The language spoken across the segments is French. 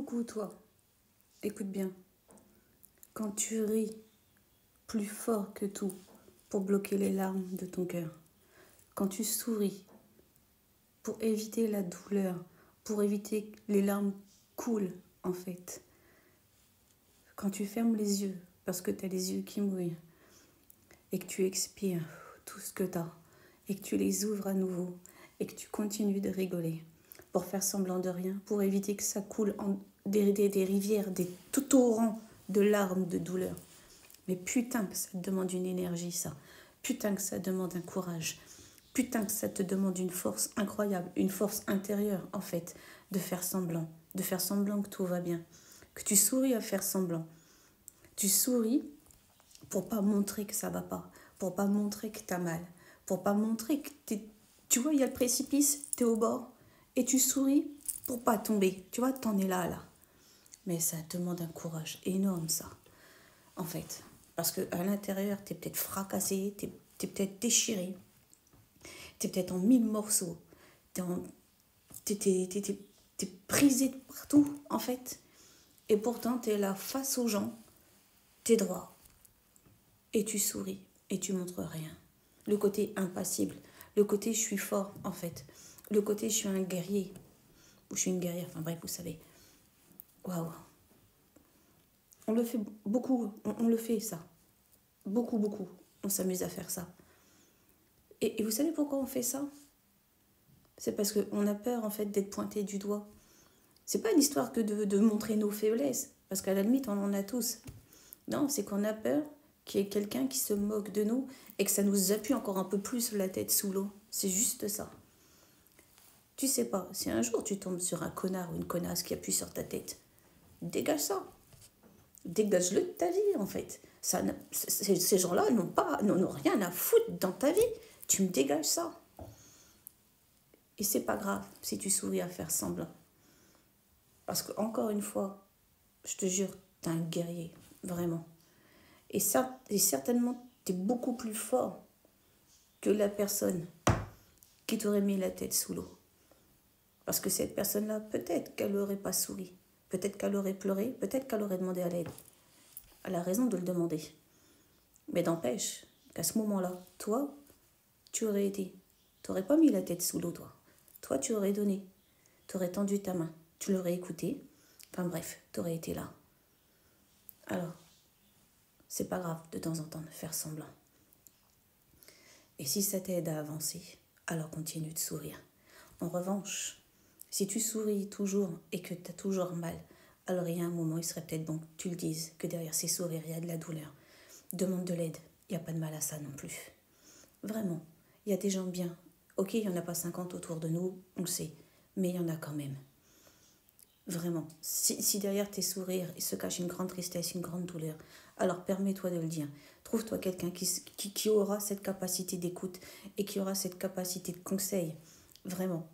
coucou toi, écoute bien, quand tu ris plus fort que tout pour bloquer les larmes de ton cœur, quand tu souris pour éviter la douleur, pour éviter que les larmes coulent en fait, quand tu fermes les yeux parce que tu as les yeux qui mouillent et que tu expires tout ce que tu as et que tu les ouvres à nouveau et que tu continues de rigoler pour faire semblant de rien, pour éviter que ça coule en des rivières, des tout torrents de larmes, de douleur. Mais putain que ça te demande une énergie, ça. Putain que ça demande un courage. Putain que ça te demande une force incroyable, une force intérieure, en fait, de faire semblant que tout va bien. Que tu souris à faire semblant. Tu souris pour pas montrer que ça va pas, pour pas montrer que t'as mal, pour pas montrer que t'es... Tu vois, il y a le précipice, t'es au bord, et tu souris pour pas tomber. Tu vois, t'en es là. Mais ça demande un courage énorme, ça, en fait. Parce qu'à l'intérieur, t'es peut-être fracassé, t'es peut-être déchiré, t'es peut-être en 1000 morceaux, t'es brisé de partout, en fait. Et pourtant, t'es là face aux gens, t'es droit. Et tu souris, et tu montres rien. Le côté impassible, le côté je suis fort, en fait. Le côté je suis un guerrier, ou je suis une guerrière, enfin bref, vous savez. Waouh. On le fait beaucoup, on le fait ça. Beaucoup. On s'amuse à faire ça. Et vous savez pourquoi on fait ça? C'est parce qu'on a peur, en fait, d'être pointé du doigt. C'est pas une histoire que de montrer nos faiblesses, parce qu'à la limite, on en a tous. Non, c'est qu'on a peur qu'il y ait quelqu'un qui se moque de nous et que ça nous appuie encore un peu plus la tête sous l'eau. C'est juste ça. Tu sais pas, si un jour tu tombes sur un connard ou une connasse qui appuie sur ta tête, dégage ça. Dégage-le de ta vie, en fait. Ces gens-là n'ont rien à foutre dans ta vie. Tu me dégages ça. Et c'est pas grave si tu souris à faire semblant. Parce que, encore une fois, je te jure, t'es un guerrier, vraiment. Et certainement, t'es beaucoup plus fort que la personne qui t'aurait mis la tête sous l'eau. Parce que cette personne-là, peut-être qu'elle n'aurait pas souri. Peut-être qu'elle aurait pleuré, peut-être qu'elle aurait demandé à l'aide. Elle a raison de le demander. Mais n'empêche qu'à ce moment-là, toi, tu aurais été. Tu n'aurais pas mis la tête sous l'eau, toi. Toi, tu aurais donné. Tu aurais tendu ta main. Tu l'aurais écouté. Enfin bref, tu aurais été là. Alors, c'est pas grave de temps en temps de faire semblant. Et si ça t'aide à avancer, alors continue de sourire. En revanche, si tu souris toujours et que tu as toujours mal, alors il y a un moment, il serait peut-être bon que tu le dises, que derrière ces sourires, il y a de la douleur. Demande de l'aide, il n'y a pas de mal à ça non plus. Vraiment, il y a des gens bien. Ok, il n'y en a pas 50 autour de nous, on le sait, mais il y en a quand même. Vraiment, si derrière tes sourires, il se cache une grande tristesse, une grande douleur, alors permets-toi de le dire. Trouve-toi quelqu'un qui aura cette capacité d'écoute et qui aura cette capacité de conseil. Vraiment,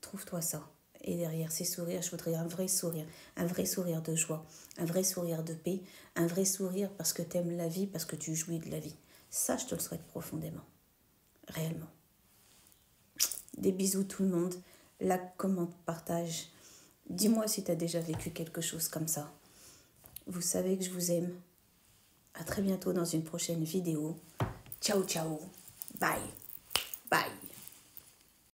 trouve-toi ça. Et derrière ces sourires, je voudrais un vrai sourire de joie, un vrai sourire de paix, un vrai sourire parce que tu aimes la vie, parce que tu jouis de la vie. Ça, je te le souhaite profondément. Réellement. Des bisous tout le monde. Like, commente, partage. Dis-moi si tu as déjà vécu quelque chose comme ça. Vous savez que je vous aime. À très bientôt dans une prochaine vidéo. Ciao, ciao. Bye. Bye.